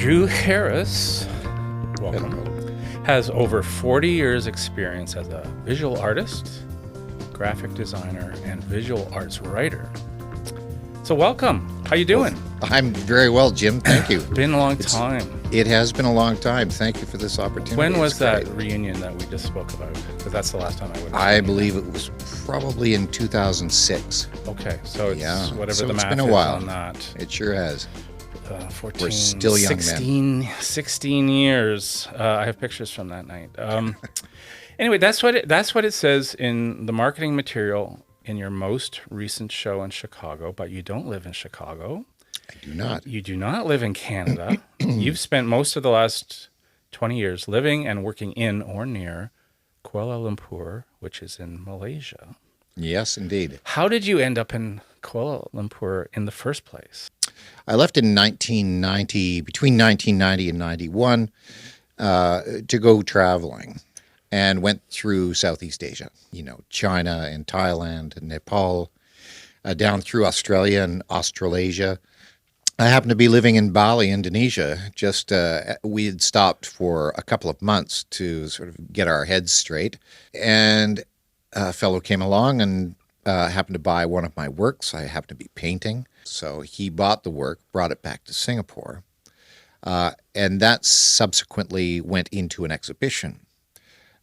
Drew Harris, welcome, has over 40 years experience as a visual artist, graphic designer, and visual arts writer. So welcome. How you doing? Well, I'm very well, Jim. Thank you. Been a long time. It has been a long time. Thank you for this opportunity. When was that reunion that we just spoke about? Because that's the last time I would. I believe it was probably in 2006. Okay, so it's whatever the math been a is while on that. It sure has. 14, We're still young 16 years. I have pictures from that night. Anyway, that's what it says in the marketing material in your most recent show in Chicago, but you don't live in Chicago. I do not. You do not live in Canada. You've spent most of the last 20 years living and working in or near Kuala Lumpur, which is in Malaysia. Yes, indeed. How did you end up in Kuala Lumpur in the first place? I left in 1990, between 1990 and 91, to go traveling, and went through Southeast Asia, China and Thailand and Nepal, down through Australia and Australasia. I happened to be living in Bali, Indonesia. We had stopped for a couple of months to sort of get our heads straight, and a fellow came along and happened to buy one of my works. I happened to be painting. So he bought the work, brought it back to Singapore, and that subsequently went into an exhibition.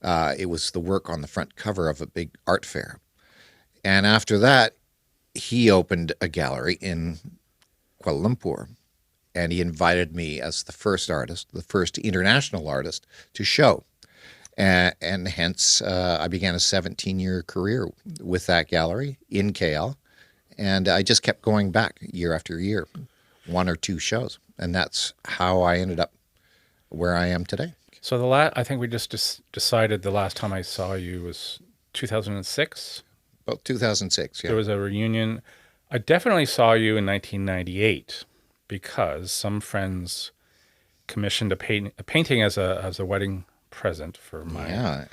It was the work on the front cover of a big art fair. And after that, he opened a gallery in Kuala Lumpur, and he invited me as the first artist, the first international artist, to show. And hence, I began a 17-year career with that gallery in KL. And I just kept going back year after year, one or two shows. And that's how I ended up where I am today. So I think we just decided the last time I saw you was 2006? About 2006, yeah. There was a reunion. I definitely saw you in 1998 because some friends commissioned a painting as a wedding present for my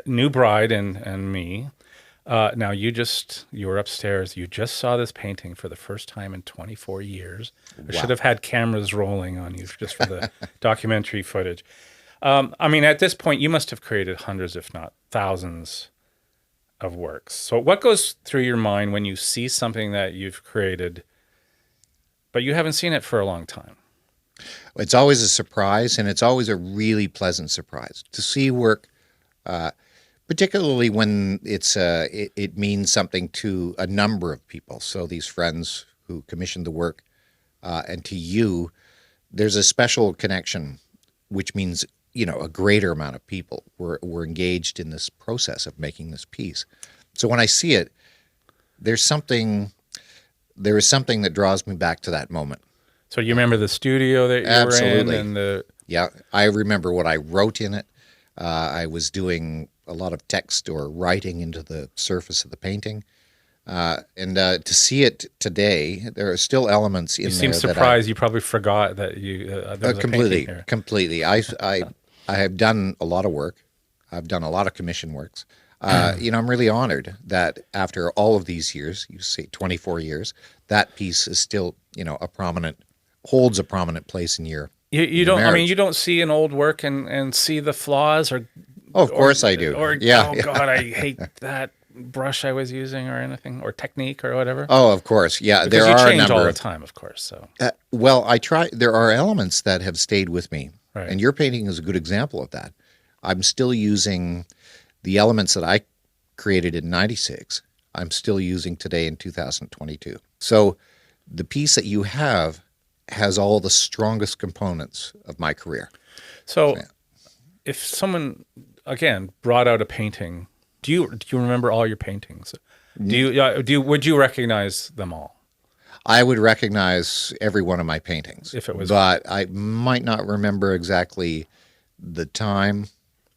new bride and me. Now you were upstairs. You just saw this painting for the first time in 24 years. Wow. I should have had cameras rolling on you just for the documentary footage. I mean, at this point, you must have created hundreds, if not thousands, of works. So what goes through your mind when you see something that you've created, but you haven't seen it for a long time? It's always a surprise, and it's always a really pleasant surprise to see work, particularly when it means something to a number of people. So these friends who commissioned the work, and to you, there's a special connection, which means a greater amount of people were engaged in this process of making this piece. So when I see it, there is something that draws me back to that moment. So you remember the studio that you Absolutely. were in? Yeah, I remember what I wrote in it. I was doing a lot of text or writing into the surface of the painting. And to see it today, there are still elements in there. You seem surprised. You probably forgot that there was a painting here. Completely. I have done a lot of work. I've done a lot of commission works. I'm really honored that after all of these years, you say 24 years, that piece is still, holds a prominent place in your You don't. marriage. I mean, you don't see an old work and see the flaws, or of course I do. Or yeah. Oh God, I hate that brush I was using, or anything, or technique, or whatever. Oh, of course. Yeah, because there are change a number all the of time, of course. So well, I try. There are elements that have stayed with me, right. And your painting is a good example of that. I'm still using the elements that I created in '96. I'm still using today in 2022. So the piece that you have has all the strongest components of my career. So if someone, again, brought out a painting, do you remember all your paintings? Would you recognize them all? I would recognize every one of my paintings, if it was, but I might not remember exactly the time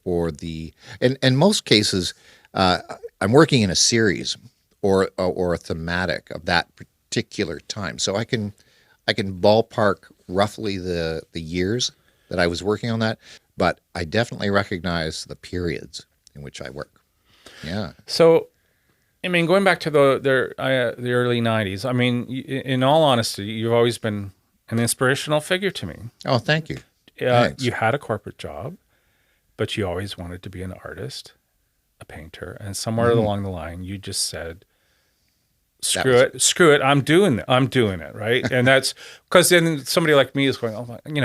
or the. In most cases, I'm working in a series or a thematic of that particular time, so I can ballpark roughly the years that I was working on that, but I definitely recognize the periods in which I work. Yeah. So, I mean, going back to the early '90s. I mean, in all honesty, you've always been an inspirational figure to me. Oh, thank you. Thanks. You had a corporate job, but you always wanted to be an artist, a painter, and somewhere along the line, you just said, screw it, I'm doing it, right? And that's because then somebody like me is going, oh my, you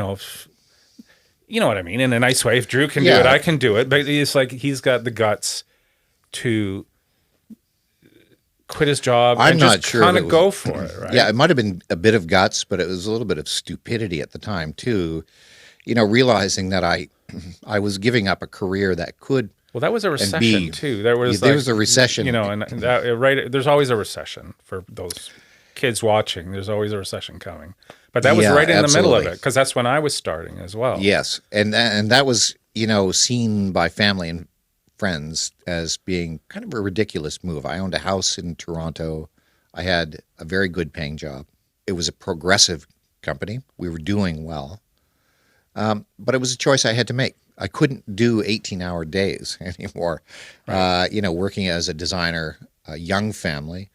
know what I mean, in a nice way. If Drew can do it, I can do it. But it's like he's got the guts to quit his job I'm and not just sure kind of go for it, right? Yeah, it might have been a bit of guts, but it was a little bit of stupidity at the time too. Realizing that I was giving up a career that could. Well, that was a recession too. There was a recession, and that, right. There's always a recession for those kids watching. There's always a recession coming, but that was right in the middle of it because that's when I was starting as well. Yes, and that was seen by family and friends as being kind of a ridiculous move. I owned a house in Toronto. I had a very good paying job. It was a progressive company. We were doing well. But it was a choice I had to make. I couldn't do 18-hour days anymore. Right. Working as a designer, a young family,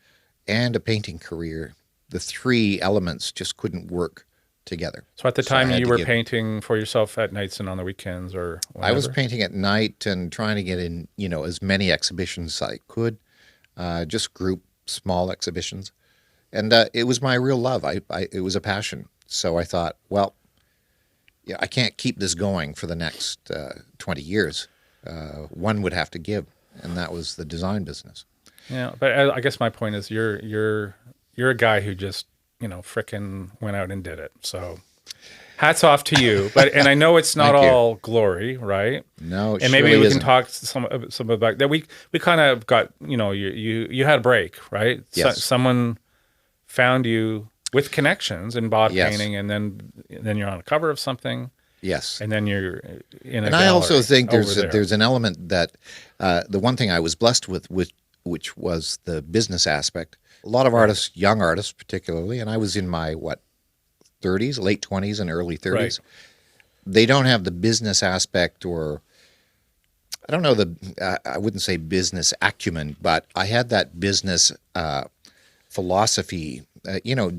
and a painting career, the three elements just couldn't work together. So at the time you were painting for yourself at nights and on the weekends or whenever? I was painting at night and trying to get in, as many exhibitions as I could, just group small exhibitions. And it was my real love. It was a passion. So I thought, well, yeah, I can't keep this going for the next 20 years. One would have to give, and that was the design business. Yeah, but I guess my point is you're a guy who just frickin' went out and did it. So hats off to you. And I know it's not all glory, right? No, and maybe we can talk some about that. We kind of got you had a break, right? Yes. Someone found you with connections in bod painting, and then you're on a cover of something. Yes, and then you're in a. And I also think there's an element that the one thing I was blessed with, which was the business aspect. A lot of artists, young artists particularly, and I was in my 30s, late 20s, and early 30s. Right. They don't have the business aspect, or I don't know I wouldn't say business acumen, but I had that business philosophy.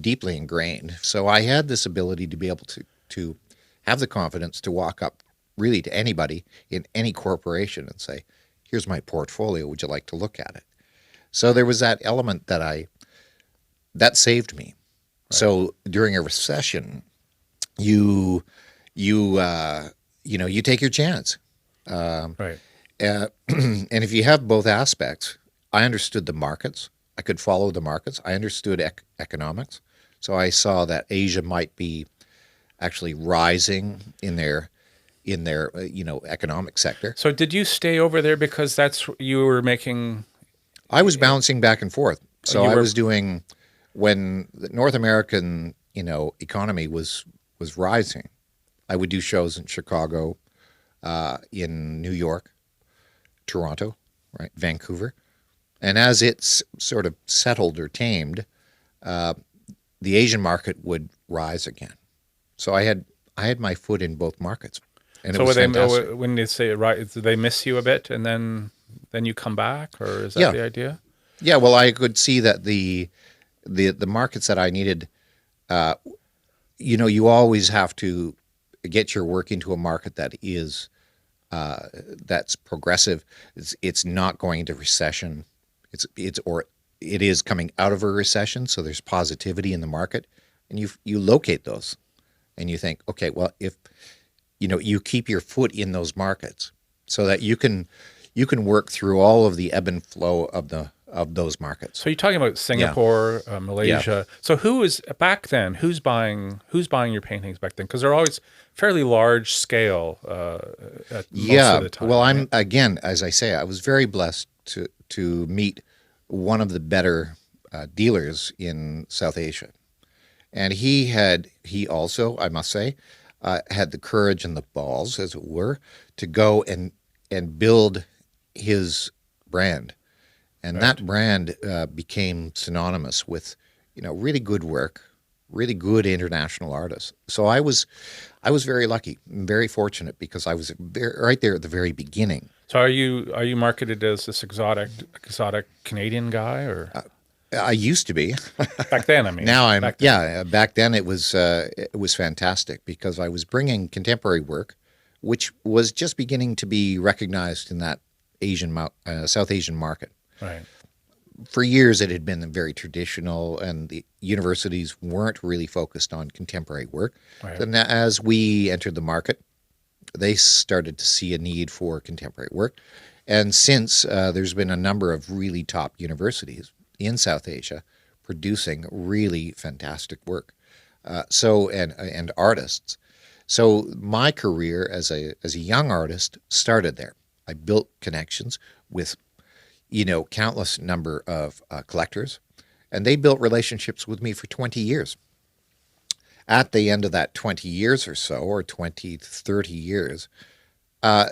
Deeply ingrained. So I had this ability to be able to have the confidence to walk up really to anybody in any corporation and say, here's my portfolio. Would you like to look at it? So there was that element that saved me. Right. So during a recession, you take your chance. Right. And if you have both aspects, I understood the markets. I could follow the markets. I understood economics. So I saw that Asia might be actually rising in their economic sector. So did you stay over there because that's you were making? I was bouncing back and forth. So I was doing when the North American economy was rising. I would do shows in Chicago, in New York, Toronto, right, Vancouver. And as it's sort of settled or tamed, the Asian market would rise again. So I had my foot in both markets, and so it was fantastic. When they say right, do they miss you a bit, and then you come back, or is that the idea? Yeah. Well, I could see that the markets that I needed. You always have to get your work into a market that is that's progressive. It's not going into recession. It is coming out of a recession, so there's positivity in the market, and you locate those, and you think, okay, well, if you keep your foot in those markets, so that you can work through all of the ebb and flow of those markets. So you're talking about Singapore, Malaysia. Yeah. So who's buying your paintings back then? Because they're always fairly large scale. At most of the time, well, right? Again, as I say, I was very blessed to meet one of the better dealers in South Asia. And he also, I must say, had the courage and the balls, as it were, to go and build his brand. And that brand became synonymous with, really good work, really good international artists. So I was very lucky, very fortunate, because I was right there at the very beginning. So are you marketed as this exotic Canadian guy, or? I used to be. Back then, I mean. Now I'm, Back then. yeah, back then it was fantastic because I was bringing contemporary work, which was just beginning to be recognized in that South Asian market. Right. For years, it had been very traditional, and the universities weren't really focused on contemporary work. Right. Then, as we entered the market, they started to see a need for contemporary work. And since there's been a number of really top universities in South Asia producing really fantastic work, and artists. So my career as a young artist started there. I built connections with countless number of collectors, and they built relationships with me for 20 years. At the end of that 20 years or so, or 20, 30 years,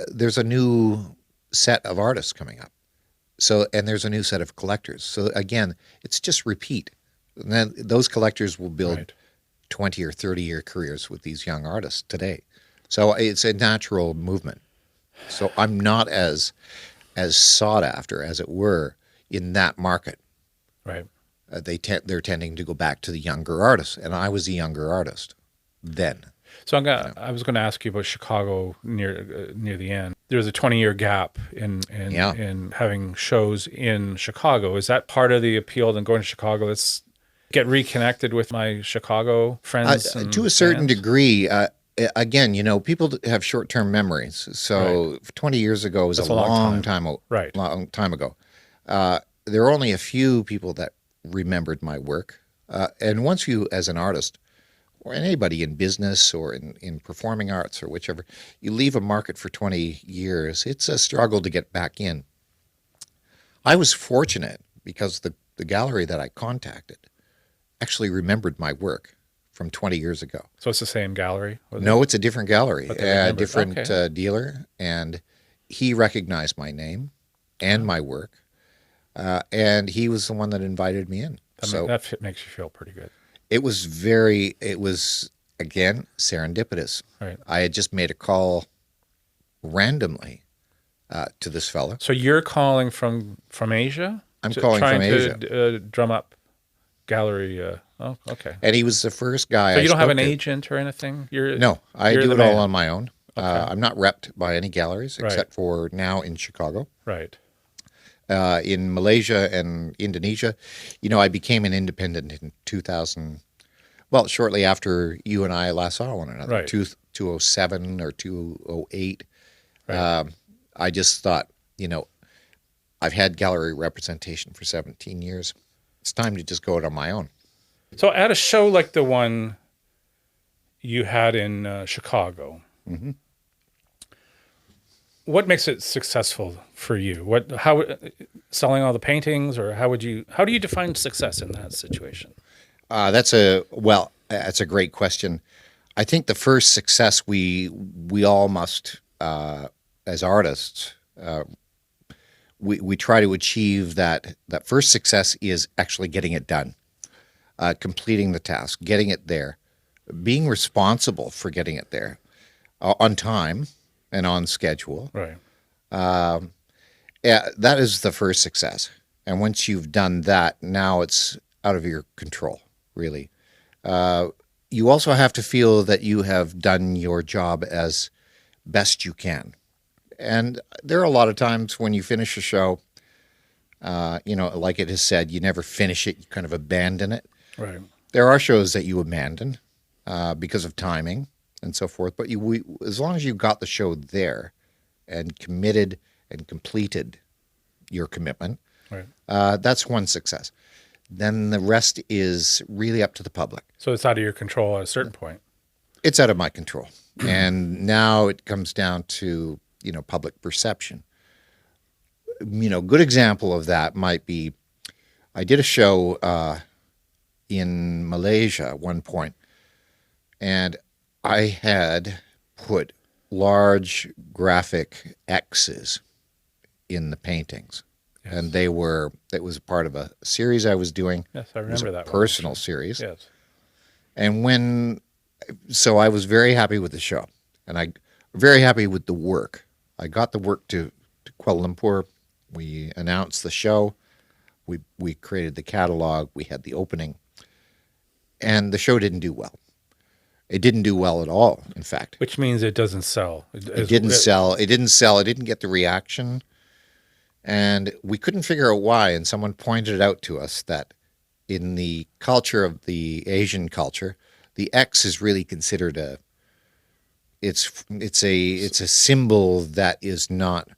there's a new set of artists coming up. And there's a new set of collectors. So again, it's just repeat. And then those collectors will build Right. 20 or 30-year careers with these young artists today. So it's a natural movement. So I'm not as sought after, as it were, in that market. Right. They're tending to go back to the younger artists, and I was a younger artist then. So I was going to ask you about Chicago near the end. There's a 20-year gap in having shows in Chicago. Is that part of the appeal? Then going to Chicago, let's get reconnected with my Chicago friends. To a certain fans? degree. Again, people have short-term memories. So 20 years ago was That's a a long long time. time, Right. long time ago. There are only a few people that remembered my work. And once you, as an artist, or anybody in business or in performing arts or whichever, you leave a market for 20 years, it's a struggle to get back in. I was fortunate because the gallery that I contacted actually remembered my work from 20 years ago. So it's the same gallery? No, it's a different gallery, But they a remembered. different Okay. dealer, and he recognized my name and my work, and he was the one that invited me in. That makes you feel pretty good. It was again, serendipitous. Right. I had just made a call randomly to this fella. So you're calling from Asia? I'm calling from Asia. Trying to drum up gallery. Okay. And he was the first guy So I you don't have spoke an to. agent or anything? No, I you're do the it man. all on my own. I'm not repped by any galleries Right. except for now in Chicago. Right. In Malaysia and Indonesia, I became an independent in 2000. Well, shortly after you and I last saw one another, Right. 2007 or 2008. Right. I just thought, I've had gallery representation for 17 years. It's time to just go out on my own. So at a show like the one you had in Chicago, Mm-hmm. what makes it successful for you? How selling all the paintings, or how do you define success in that situation? That's a great question. I think the first success we all must, as artists, we try to achieve that first success is actually getting it done, completing the task, getting it there, being responsible for getting it there on time and on schedule. Right. Yeah, that is the first success. And once you've done that, now it's out of your control, really. You also have to feel that you have done your job as best you can. And there are a lot of times when you finish a show, like it is said, you never finish it, you kind of abandon it. Right. There are shows that you abandon because of timing and so forth. But as long as you got the show there and committed and completed your commitment, Right. that's one success. Then the rest is really up to the public. So it's out of your control at a certain point. It's out of my control. And now it comes down to, public perception. Good example of that might be, I did a show in Malaysia at one point, and I had put large graphic X's in the paintings. Yes. And it was part of a series I was doing. Yes, I It was remember a that one. personal series. Yes. And so I was very happy with the show, and I very happy with the work. I got the work to Kuala Lumpur. We announced the show. We created the catalog. We had the opening, and the show didn't do well. It didn't do well at all. In fact, Which means it doesn't sell. it didn't sell. It didn't sell. It didn't get the reaction, and we couldn't figure out why. And someone pointed it out to us that in the culture of the Asian culture, the X is really considered it's a symbol that is not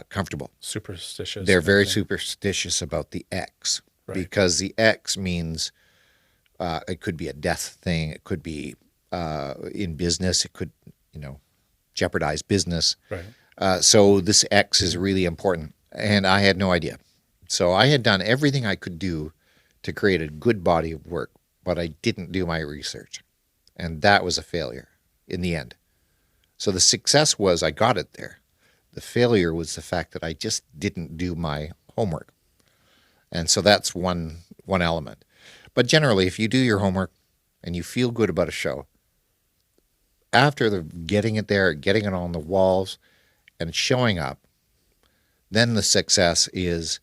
comfortable. Superstitious. They're very superstitious about the X, right, because the X means it could be a death thing. It could be in business. It could, jeopardize business. Right. So this X is really important, and I had no idea. So I had done everything I could do to create a good body of work, but I didn't do my research, and that was a failure in the end. So the success was I got it there. The failure was the fact that I just didn't do my homework. And so that's one element. But generally, if you do your homework and you feel good about a show, after getting it there, getting it on the walls, and showing up, then the success is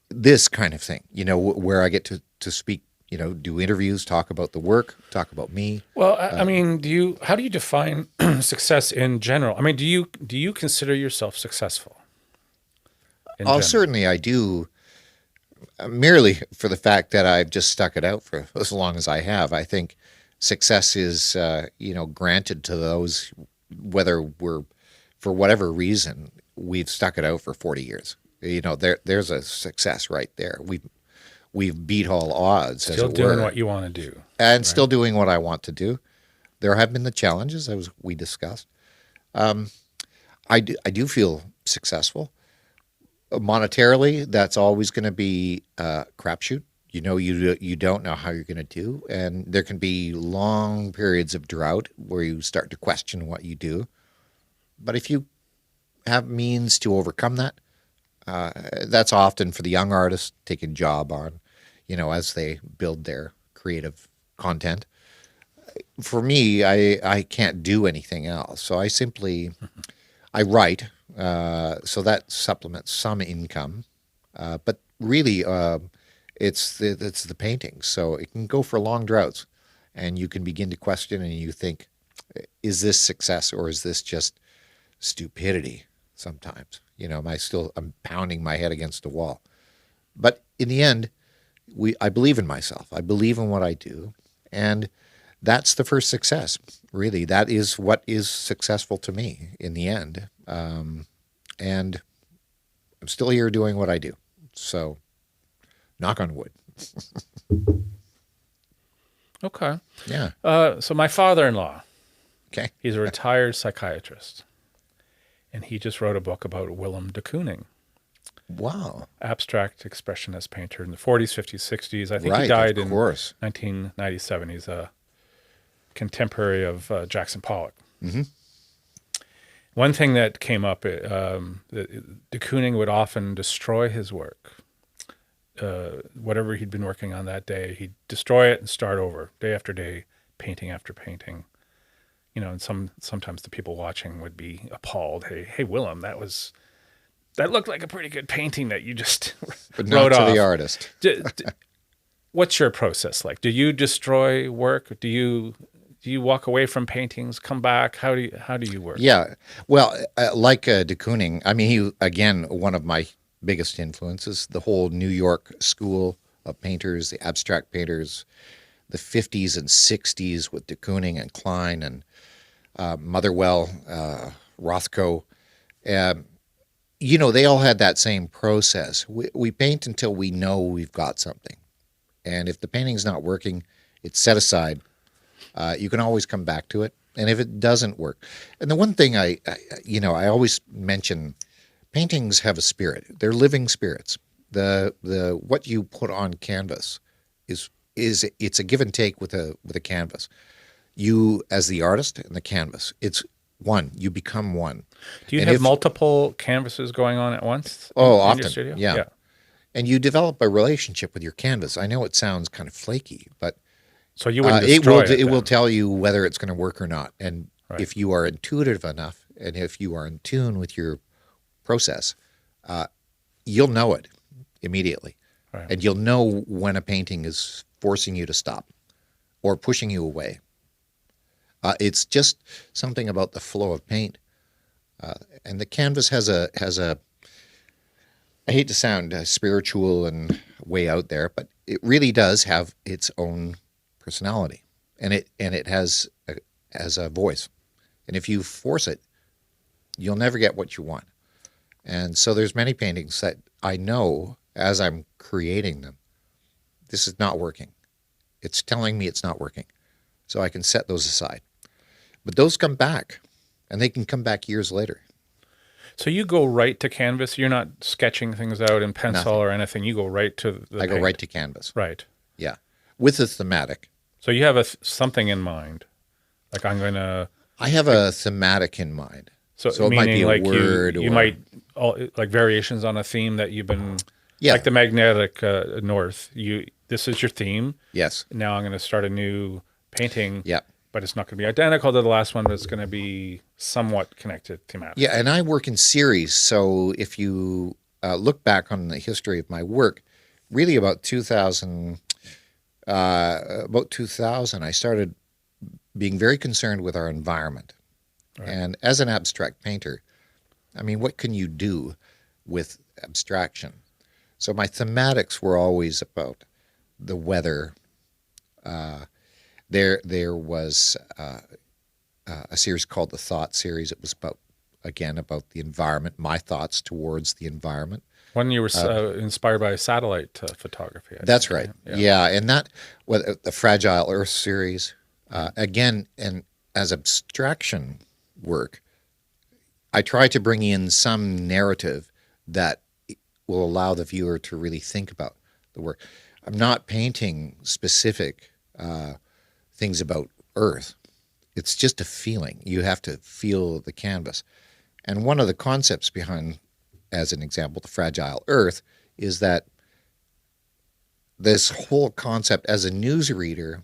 this kind of thing, where I get to speak, do interviews, talk about the work, talk about me. Well, I mean, how do you define success in general? I mean, do you consider yourself successful? Certainly I do, merely for the fact that I've just stuck it out for as long as I have. I think success is, granted to those, whether we're, for whatever reason, we've stuck it out for 40 years. There's a success right there. We've beat all odds. Still doing what you want to do. And right? Still doing what I want to do. There have been the challenges, as we discussed. I do feel successful. Monetarily, that's always going to be a crapshoot. You don't know how you're going to do. And there can be long periods of drought where you start to question what you do. But if you have means to overcome that, that's often for the young artists taking job on, as they build their creative content. For me, I can't do anything else. So I write, so that supplements some income. But really, it's the painting. So it can go for long droughts, and you can begin to question, and you think, is this success or is this just stupidity? Sometimes, I'm pounding my head against the wall. But in the end, I believe in myself. I believe in what I do. And that's the first success, really. That is what is successful to me in the end. And I'm still here doing what I do. So, knock on wood. Okay. Yeah. So my father-in-law, okay, he's a retired psychiatrist. And he just wrote a book about Willem de Kooning. Wow. Abstract expressionist painter in the 40s, 50s, 60s. I think right, he died in course. 1997. He's a contemporary of Jackson Pollock. Mm-hmm. One thing that came up, de Kooning would often destroy his work. Whatever he'd been working on that day, he'd destroy it and start over, day after day, painting after painting. And sometimes the people watching would be appalled. Hey, Willem, that looked like a pretty good painting that you just but not to the artist. What's your process like? Do you destroy work? Do you walk away from paintings, come back? How do you work? Yeah, well, like de Kooning, I mean, he, again, one of my biggest influences, the whole New York school of painters, the abstract painters, the 50s and 60s with de Kooning and Klein and Motherwell, Rothko, they all had that same process. We paint until we know we've got something. And if the painting's not working, it's set aside. You can always come back to it. And if it doesn't work. And the one thing I always mention, paintings have a spirit. They're living spirits. The what you put on canvas is it's a give and take with a canvas. You, as the artist, and the canvas, it's one. You become one. Do you have multiple canvases going on at once? Often. In your studio? Yeah. And you develop a relationship with your canvas. I know it sounds kind of flaky, but so you wouldn't destroy it. It will tell you whether it's going to work or not. And right. If you are intuitive enough, and if you are in tune with your process, you'll know it immediately. Right. And you'll know when a painting is forcing you to stop or pushing you away. It's just something about the flow of paint. And the canvas has a I hate to sound spiritual and way out there, but it really does have its own personality, and it has a voice. And if you force it, you'll never get what you want. And so there's many paintings that I know as I'm creating them, this is not working. It's telling me it's not working. So I can set those aside. But those come back, and they can come back years later. So you go right to canvas. You're not sketching things out in pencil Nothing. or anything. You go right to the I go paint. right to canvas. Right. Yeah. With a thematic. So you have something in mind. Like I'm going to... I have a thematic in mind. So it might be a like word you or... might, like variations on a theme that you've been... Yeah. Like the magnetic north. This is your theme. Yes. Now I'm going to start a new painting. Yeah. But it's not going to be identical to the last one, but it's going to be somewhat connected thematically. Yeah, and I work in series. So if you look back on the history of my work, really about 2000, I started being very concerned with our environment. Right. And as an abstract painter, I mean, what can you do with abstraction? So my thematics were always about the weather. There was a series called the Thought series. It was about the environment, my thoughts towards the environment. When you were inspired by satellite photography. That's right. Yeah, and the Fragile Earth series. Again, and as abstraction work, I try to bring in some narrative that will allow the viewer to really think about the work. I'm not painting specific things about Earth. It's just a feeling. You have to feel the canvas. And one of the concepts behind, as an example, the Fragile Earth, is that this whole concept as a newsreader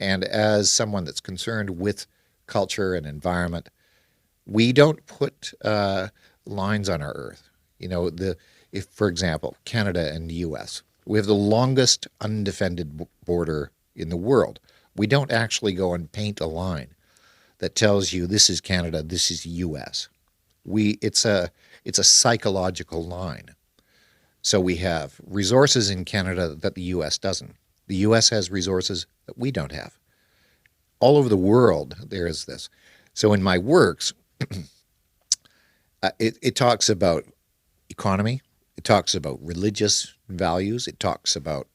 and as someone that's concerned with culture and environment, we don't put lines on our Earth. You know, if, for example, Canada and the U.S., we have the longest undefended border in the world. We don't actually go and paint a line that tells you this is Canada, this is the U.S. It's a psychological line. So we have resources in Canada that the U.S. doesn't. The U.S. has resources that we don't have. All over the world, there is this. So in my works, it talks about economy. It talks about religious values. It talks about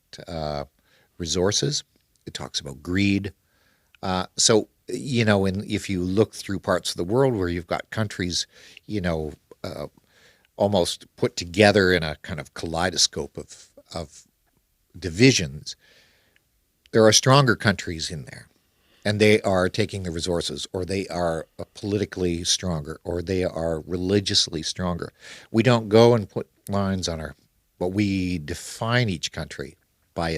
resources. It talks about greed. So, you know, if you look through parts of the world where you've got countries, you know, almost put together in a kind of kaleidoscope of divisions, there are stronger countries in there. And they are taking the resources, or they are politically stronger, or they are religiously stronger. We don't go and put lines on but we define each country by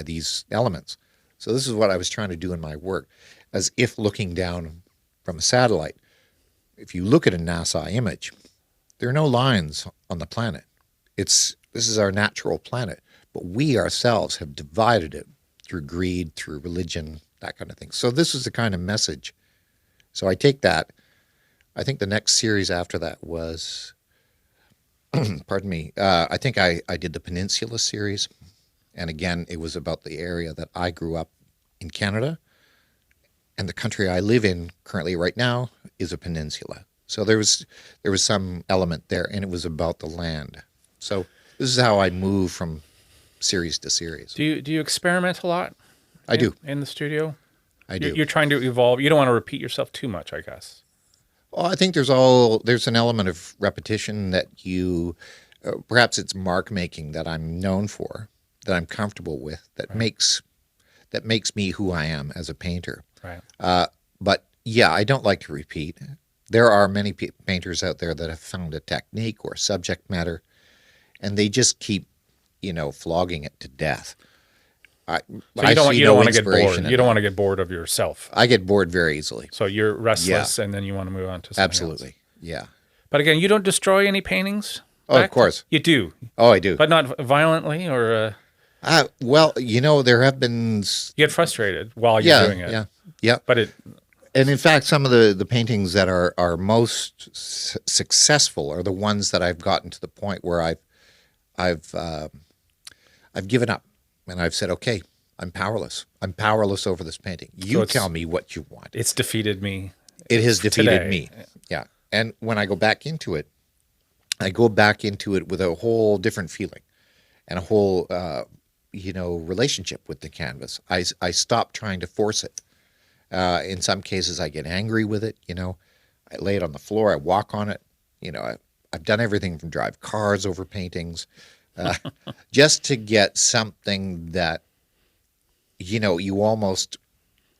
these elements. So this is what I was trying to do in my work, as if looking down from a satellite. If you look at a NASA image, there are no lines on the planet. This is our natural planet, but we ourselves have divided it through greed, through religion, that kind of thing. So this is the kind of message. So I take that. I think the next series after that was, pardon me, I think I did the Peninsula series. And again, it was about the area that I grew up in Canada. And the country I live in currently right now is a peninsula. So there was some element there, and it was about the land. So this is how I move from series to series. Do you experiment a lot? I do. In the studio? I do. You're trying to evolve. You don't want to repeat yourself too much, I guess. Well, I think there's an element of repetition that perhaps it's mark making that I'm known for, that I'm comfortable with, that makes me who I am as a painter. Right. But yeah, I don't like to repeat. There are many painters out there that have found a technique or subject matter, and they just keep, flogging it to death. So you don't want to get bored. You don't want to get bored of yourself. I get bored very easily. So you're restless, and then you want to move on to something Absolutely. else. Yeah. But again, you don't destroy any paintings. Oh, of course. You do, Oh, I do. but not violently, or Well, there have been, you get frustrated while you're yeah, doing it. yeah, yeah. But it, And in fact, some of the paintings that are most successful are the ones that I've gotten to the point where I've I've given up and I've said, okay, I'm powerless. I'm powerless over this painting. You tell me what you want. it's defeated me. It has defeated today. me. Yeah. And when I go back into it, I go back into it with a whole different feeling and a whole, relationship with the canvas. I stop trying to force it. In some cases, I get angry with it. I lay it on the floor. I walk on it. I've done everything from drive cars over paintings, just to get something that, you almost,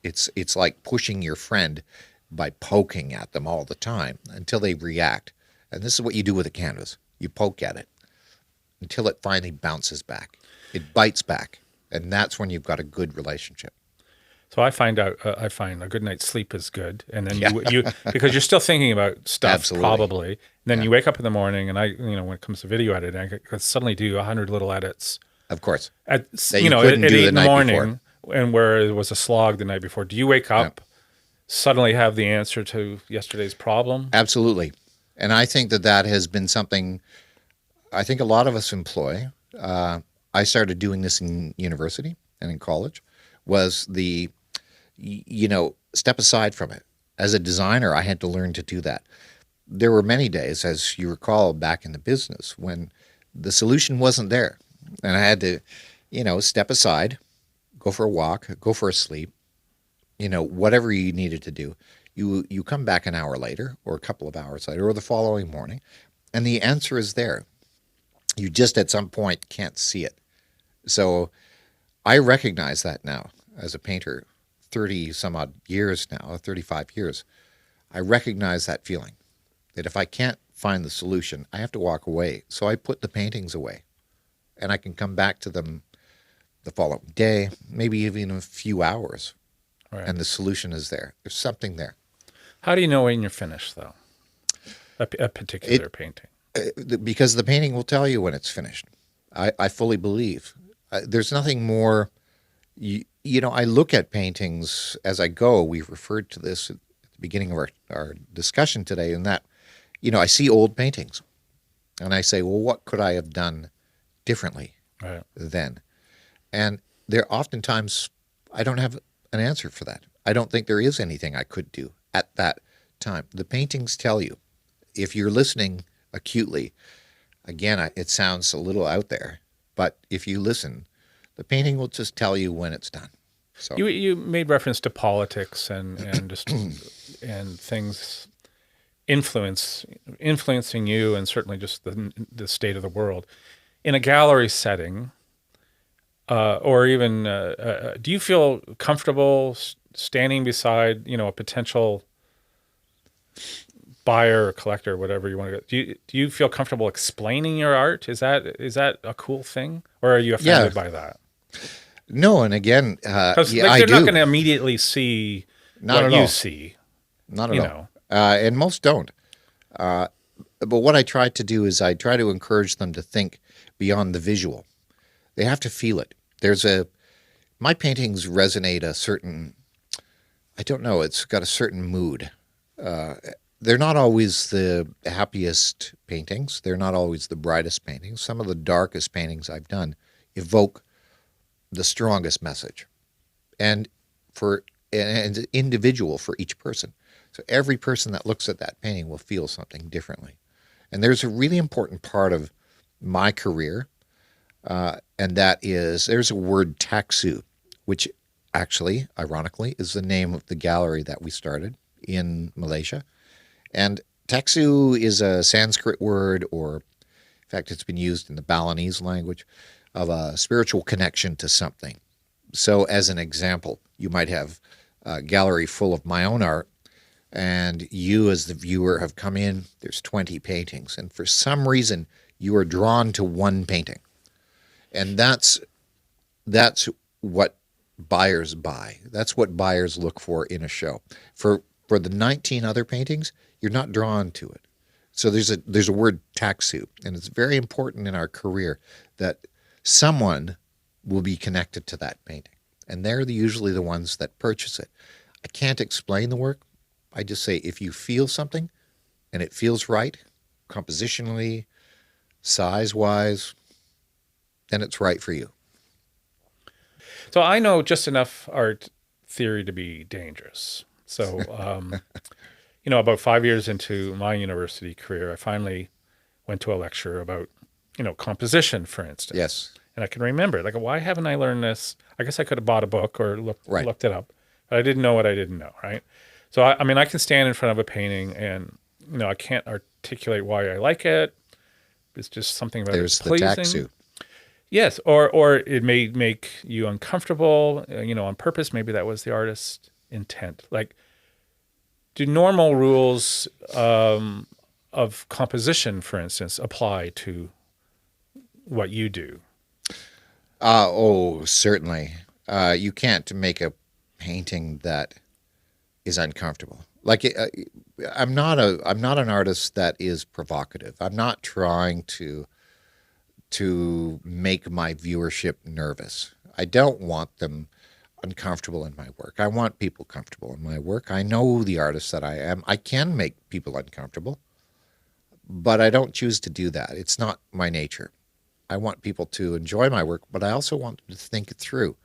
it's like pushing your friend by poking at them all the time until they react. And this is what you do with a canvas. You poke at it until it finally bounces back. It bites back. And that's when you've got a good relationship. So I find a good night's sleep is good, and then you because you're still thinking about stuff. Absolutely. Probably. And then you wake up in the morning, and when it comes to video editing, I could suddenly do 100 little edits. Of course. At that you couldn't at do 8 the in the night morning, before. and where it was a slog the night before. Do you wake up, suddenly have the answer to yesterday's problem? Absolutely. And I think that has been something I think a lot of us employ. I started doing this in university and in college, was step aside from it. As a designer, I had to learn to do that. There were many days, as you recall, back in the business when the solution wasn't there. And I had to, step aside, go for a walk, go for a sleep, whatever you needed to do. You come back an hour later or a couple of hours later or the following morning, and the answer is there. You just at some point can't see it. So I recognize that now as a painter, 30 some odd years now, 35 years. I recognize that feeling that if I can't find the solution, I have to walk away. So I put the paintings away and I can come back to them the following day, maybe even a few hours. Right. And the solution is there. There's something there. How do you know when you're finished, though? A particular painting? Because the painting will tell you when it's finished. I fully believe. There's nothing more. I look at paintings as I go. We referred to this at the beginning of our discussion today, in that, I see old paintings, and I say, well, what could I have done differently then? And there oftentimes I don't have an answer for that. I don't think there is anything I could do at that time. The paintings tell you. If you're listening acutely, again, it sounds a little out there, but if you listen, the painting will just tell you when it's done. So you made reference to politics and just and things influencing you, and certainly just the state of the world in a gallery setting, or even do you feel comfortable standing beside a potential buyer or collector, whatever you want to go? Do you feel comfortable explaining your art? Is that a cool thing, or are you offended by that? No, and again, because they're not going to immediately see what you see. Not at all. And most don't. But what I try to do is I try to encourage them to think beyond the visual. They have to feel it. My paintings resonate a certain, I don't know, it's got a certain mood. They're not always the happiest paintings. They're not always the brightest paintings. Some of the darkest paintings I've done evoke the strongest message, and individual for each person. So every person that looks at that painting will feel something differently. And there's a really important part of my career, and that is, there's a word taxu, which actually, ironically, is the name of the gallery that we started in Malaysia. And taxu is a Sanskrit word, or in fact, it's been used in the Balinese language, of a spiritual connection to something. So as an example, you might have a gallery full of my own art, and you as the viewer have come in, there's 20 paintings, and for some reason you are drawn to one painting. And that's what buyers buy. That's what buyers look for in a show. For the 19 other paintings, you're not drawn to it. So there's a word taksu, and it's very important in our career that someone will be connected to that painting, and they're usually the ones that purchase it. I can't explain the work. I just say if you feel something and it feels right, compositionally, size-wise, then it's right for you. So I know just enough art theory to be dangerous. So, about 5 years into my university career, I finally went to a lecture about, composition, for instance. Yes. And I can remember, like, why haven't I learned this? I guess I could have bought a book or looked it up, but I didn't know what I didn't know, right? So, I mean, I can stand in front of a painting and, I can't articulate why I like it. It's just something about There's it pleasing. the taksu. Yes, or it may make you uncomfortable, on purpose. Maybe that was the artist's intent. Like, do normal rules of composition, for instance, apply to what you do? Certainly. You can't make a painting that is uncomfortable. Like, I'm not an artist that is provocative. I'm not trying to make my viewership nervous. I don't want them uncomfortable in my work. I want people comfortable in my work. I know the artist that I am. I can make people uncomfortable, but I don't choose to do that. It's not my nature. I want people to enjoy my work, but I also want them to think it through.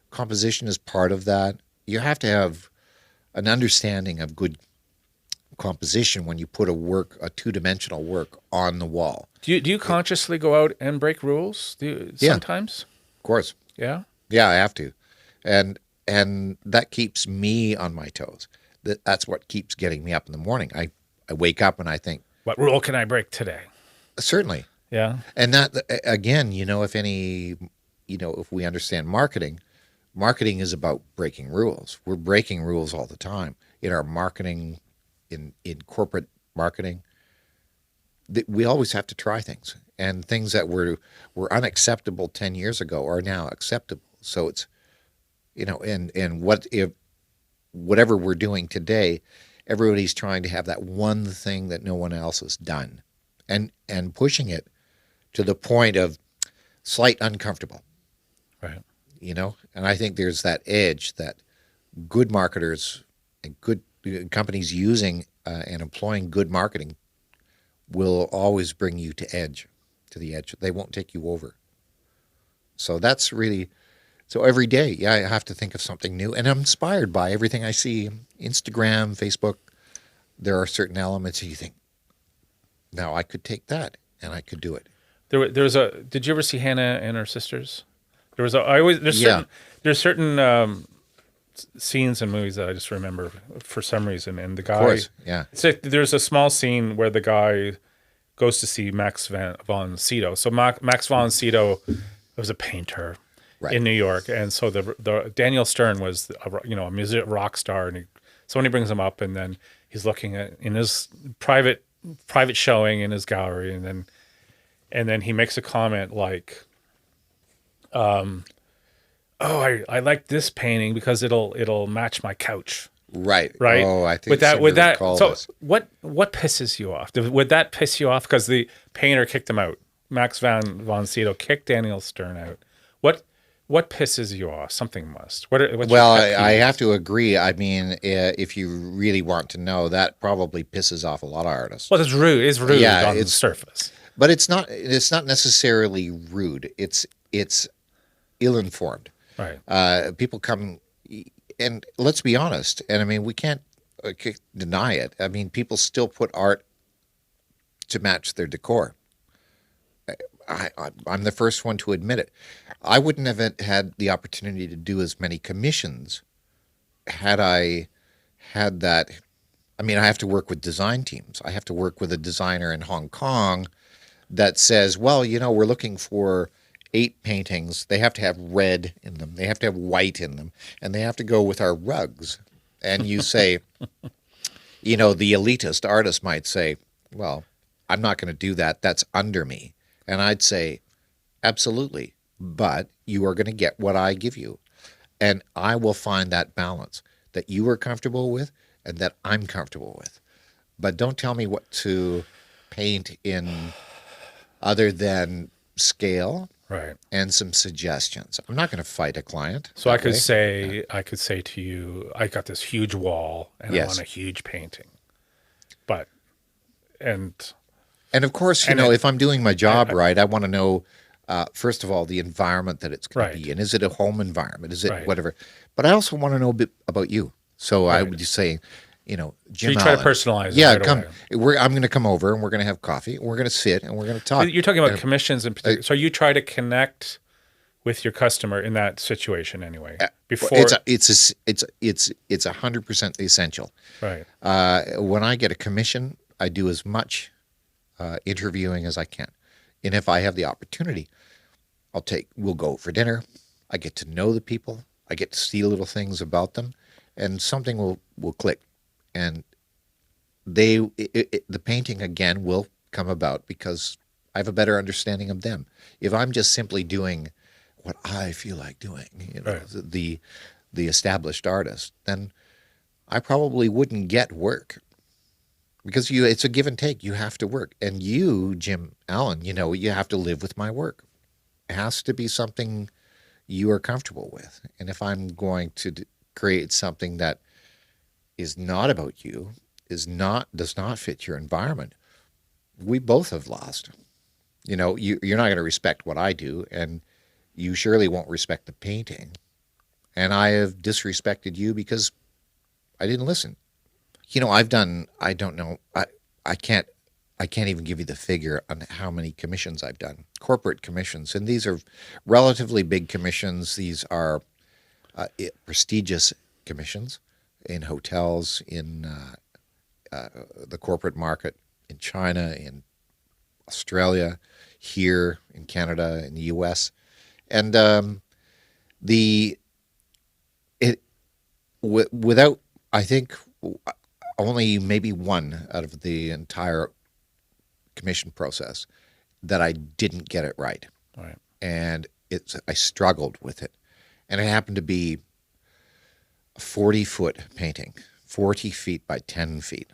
Composition is part of that. You have to have an understanding of good composition when you put a two-dimensional work on the wall. Do you consciously go out and break rules? Sometimes? Of course. Yeah? Yeah, I have to. And that keeps me on my toes. That's what keeps getting me up in the morning. I wake up and I think, what rule can I break today? Certainly. Yeah. And that, again, if we understand marketing is about breaking rules. We're breaking rules all the time in our marketing, in corporate marketing. We always have to try things, and things that were unacceptable 10 years ago are now acceptable. So it's, and whatever we're doing today, everybody's trying to have that one thing that no one else has done, and pushing it to the point of slight uncomfortable. Right. And I think there's that edge that good marketers and good companies using and employing good marketing will always bring you to the edge. They won't take you over. So that's really, so every day, I have to think of something new, and I'm inspired by everything I see. Instagram, Facebook, there are certain elements you think, now I could take that and I could do it. Did you ever see Hannah and Her Sisters? There's certain scenes in movies that I just remember for some reason, and the guy, of course, yeah. It's like there's a small scene where the guy goes to see Max von Sydow. So Max von Sydow was a painter in New York, and so the Daniel Stern was a music rock star, and somebody brings him up, and then he's looking at in his private showing in his gallery, and then he makes a comment like, I like this painting because it'll match my couch. Right. Right. Oh, I think with that. So this. what pisses you off? Would that piss you off because the painter kicked him out? Max von Sydow kicked Daniel Stern out. What pisses you off? Something must. I have to agree. I mean, if you really want to know, that probably pisses off a lot of artists. Well, it's rude. It's rude on the surface. But it's not necessarily rude. It's ill-informed. Right. People come, and let's be honest, and I mean, we can't deny it. I mean, people still put art to match their decor. I'm the first one to admit it. I wouldn't have had the opportunity to do as many commissions had I had that. I mean, I have to work with design teams. I have to work with a designer in Hong Kong that says, well, we're looking for 8 paintings. They have to have red in them. They have to have white in them. And they have to go with our rugs. And you say, the elitist artist might say, well, I'm not going to do that. That's under me. And I'd say, absolutely. But you are going to get what I give you. And I will find that balance that you are comfortable with and that I'm comfortable with. But don't tell me what to paint in other than scale Right. and some suggestions. I'm not going to fight a client. So I could say to you, I got this huge wall and I Yes. want a huge painting. But and And of course, if I'm doing my job right, I want to know, first of all, the environment that it's going to Right. be in. Is it a home environment? Is it Right. whatever? But I also want to know a bit about you. So I Right. would just say, so Jim you try to Allan. personalize it Yeah, right come. away. I'm going to come over and we're going to have coffee. And we're going to sit and we're going to talk. You're talking about And, commissions in particular. So you try to connect with your customer in that situation anyway. Before it's 100% essential. right. When I get a commission, I do as much interviewing as I can, and if I have the opportunity, we'll go for dinner. I get to know the people. I get to see little things about them, and something will click, and the painting again will come about because I have a better understanding of them. If I'm just simply doing what I feel like doing, Right. the established artist, then I probably wouldn't get work because it's a give and take. You have to work, and you, Jim Allan, you have to live with my work. It has to be something you are comfortable with, and if I'm going to create something that is not about you, does not fit your environment, we both have lost. You're not going to respect what I do, and you surely won't respect the painting. And I have disrespected you because I didn't listen. I don't know, I can't even give you the figure on how many commissions I've done, corporate commissions. And these are relatively big commissions. These are prestigious commissions in hotels, in the corporate market, in China, in Australia, here in Canada, in the U.S. And without, I think, only maybe one out of the entire commission process that I didn't get it right. Right. And I struggled with it. And it happened to be a 40-foot painting, 40 feet by 10 feet.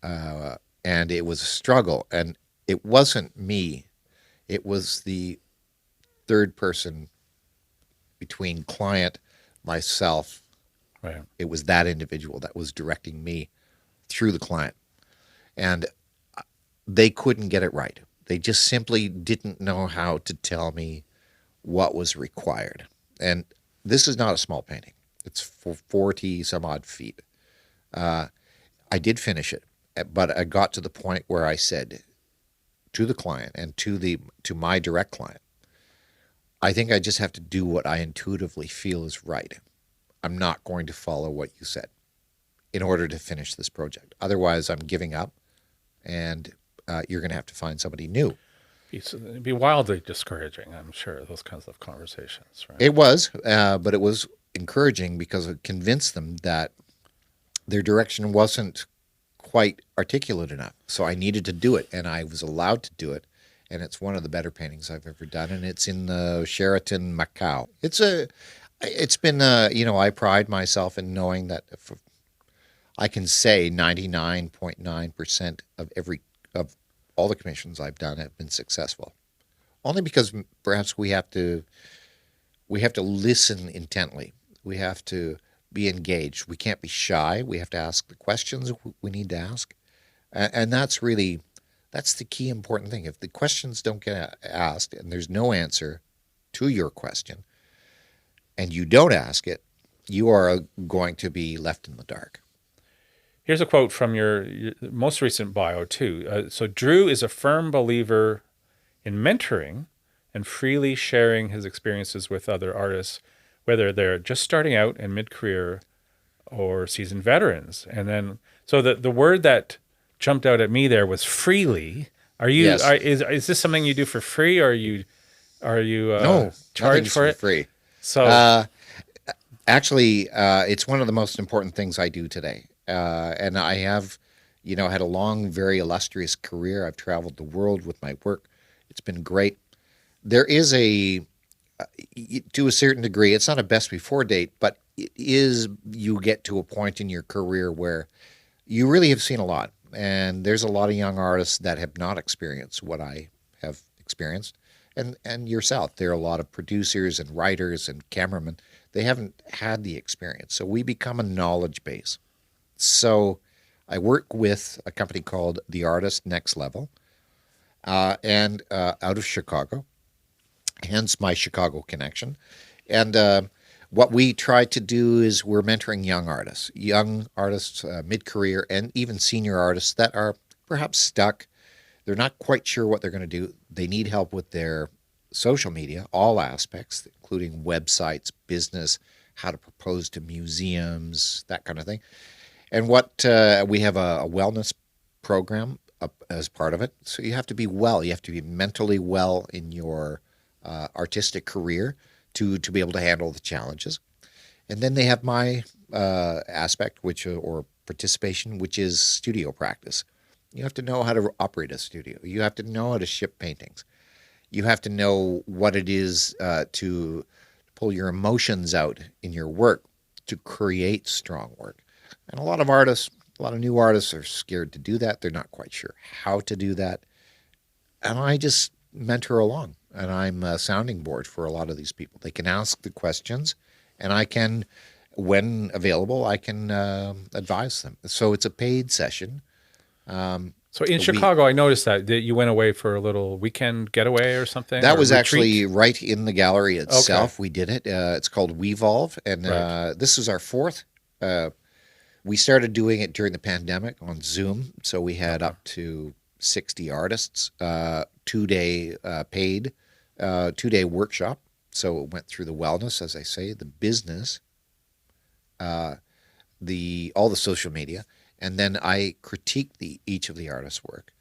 And it was a struggle. And it wasn't me. It was the third person between client, myself. Right. It was that individual that was directing me through the client. And they couldn't get it right. They just simply didn't know how to tell me what was required. And this is not a small painting. It's for 40 some odd feet. I did finish it, but I got to the point where I said to the client and to my direct client, I think I just have to do what I intuitively feel is right. I'm not going to follow what you said in order to finish this project. Otherwise, I'm giving up, and you're going to have to find somebody new. It'd be wildly discouraging, I'm sure, those kinds of conversations, right? It was, but it was encouraging because it convinced them that their direction wasn't quite articulate enough. So I needed to do it, and I was allowed to do it. And it's one of the better paintings I've ever done, and it's in the Sheraton, Macau. It's been, I pride myself in knowing that I can say 99.9% of all the commissions I've done have been successful. Only because perhaps we have to listen intently. We have to be engaged. We can't be shy. We have to ask the questions we need to ask. And that's the key important thing. If the questions don't get asked and there's no answer to your question and you don't ask it, you are going to be left in the dark. Here's a quote from your most recent bio, too. So Drew is a firm believer in mentoring and freely sharing his experiences with other artists, whether they're just starting out and mid-career or seasoned veterans. And then, so the word that jumped out at me there was freely. Are you? Yes. Is this something you do for free, or are you no, charged for it? Free. So actually, it's one of the most important things I do today. And I have, had a long, very illustrious career. I've traveled the world with my work. It's been great. There is to a certain degree, it's not a best before date, but it is, you get to a point in your career where you really have seen a lot. And there's a lot of young artists that have not experienced what I have experienced. And yourself, there are a lot of producers and writers and cameramen. They haven't had the experience. So we become a knowledge base. So I work with a company called The Artist Next Level, and out of Chicago, hence my Chicago connection. And what we try to do is we're mentoring young artists, mid-career, and even senior artists that are perhaps stuck. They're not quite sure what they're going to do. They need help with their social media, all aspects, including websites, business, how to propose to museums, that kind of thing. And what we have a wellness program as part of it. So you have to be well. You have to be mentally well in your artistic career to be able to handle the challenges. And then they have my aspect, or participation, which is studio practice. You have to know how to operate a studio. You have to know how to ship paintings. You have to know what it is to pull your emotions out in your work to create strong work. And a lot of new artists are scared to do that. They're not quite sure how to do that. And I just mentor along, and I'm a sounding board for a lot of these people. They can ask the questions, and I can, when available, I can advise them. So it's a paid session. So in Chicago, I noticed that you went away for a little weekend getaway or something? That was retreat? Actually right in the gallery itself. Okay. We did it. It's called Wevolve, and this is our fourth. We started doing it during the pandemic on Zoom, so we had up to 60 artists, 2-day paid, 2-day workshop. So it went through the wellness, as I say, the business, all the social media, and then I critiqued each of the artists' work.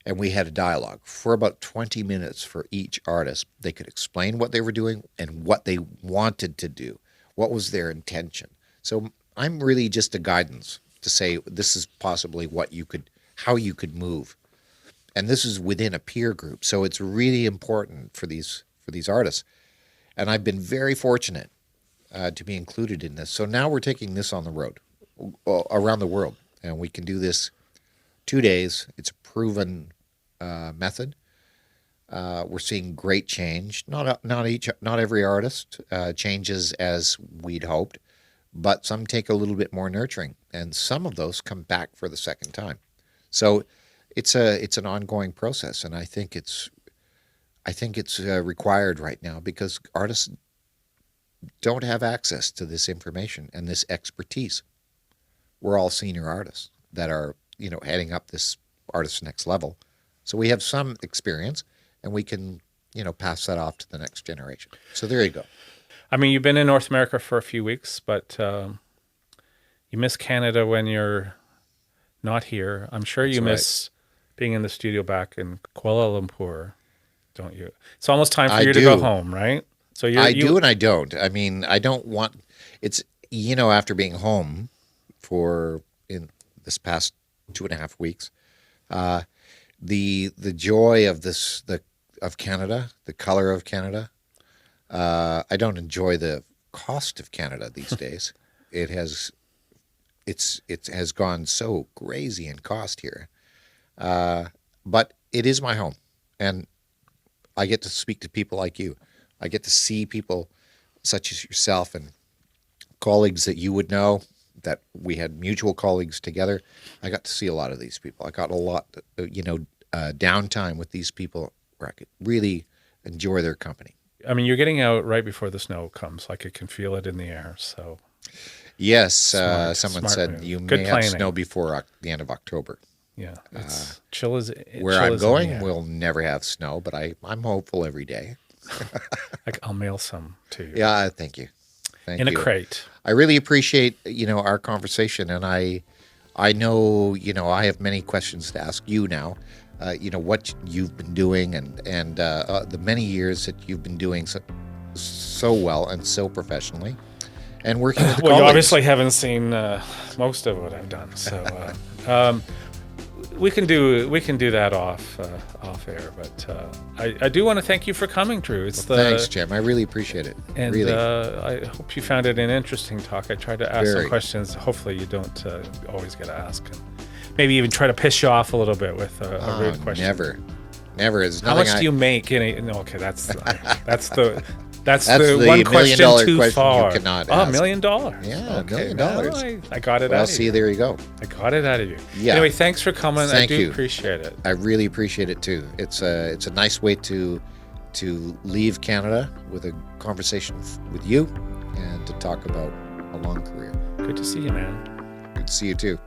And we had a dialogue for about 20 minutes for each artist. They could explain what they were doing and what they wanted to do. What was their intention? So I'm really just a guidance to say this is possibly how you could move. And this is within a peer group. So it's really important for these artists. And I've been very fortunate to be included in this. So now we're taking this on the road around the world. And we can do this 2 days. It's a proven method. We're seeing great change. Not every artist changes as we'd hoped, but some take a little bit more nurturing, and some of those come back for the second time. So it's an ongoing process, and I think it's required right now because artists don't have access to this information and this expertise. We're all senior artists that are, heading up this Artist Next Level. So we have some experience, and we can, pass that off to the next generation. So there you go. I mean, you've been in North America for a few weeks, but you miss Canada when you're not here. I'm sure you miss being in the studio back in Kuala Lumpur, don't you? It's almost time for you to go home, right? So I do and I don't. I mean, I don't want... It's, after being home in this past 2.5 weeks, the joy of of Canada, the color of Canada. I don't enjoy the cost of Canada these days. It has gone so crazy in cost here, but it is my home, and I get to speak to people like you. I get to see people such as yourself and colleagues that you would know, that we had mutual colleagues together. I got to see a lot of these people. I got a lot, downtime with these people where I could really enjoy their company. I mean, you're getting out right before the snow comes. Like, I can feel it in the air. So, yes, someone said move. You may have snow before the end of October. Yeah, it's chill as where I'm going. We'll never have snow, but I'm hopeful every day. I'll mail some to you. Yeah, thank you. In a crate. I really appreciate our conversation, and I know I have many questions to ask you now. What you've been doing and the many years that you've been doing so well and so professionally, and working with the well, colleagues. You obviously haven't seen most of what I've done, so we can do that off air. But I do want to thank you for coming, Drew. Thanks, Jim. I really appreciate it. And really. I hope you found it an interesting talk. I tried to ask some questions. Hopefully, you don't always get to ask. maybe even try to piss you off a little bit with a rude question? Never. It's How much do you make? Okay, that's the one question too question far. you cannot $1 ask. million. Yeah, $1 million. Well, I got it out of you. Well, see, there you go. I got it out of you. Yeah. Anyway, thanks for coming. Thank I do you. appreciate it. I really appreciate it too. It's a nice way to leave Canada with a conversation with you and to talk about a long career. Good to see you, man. Good to see you too.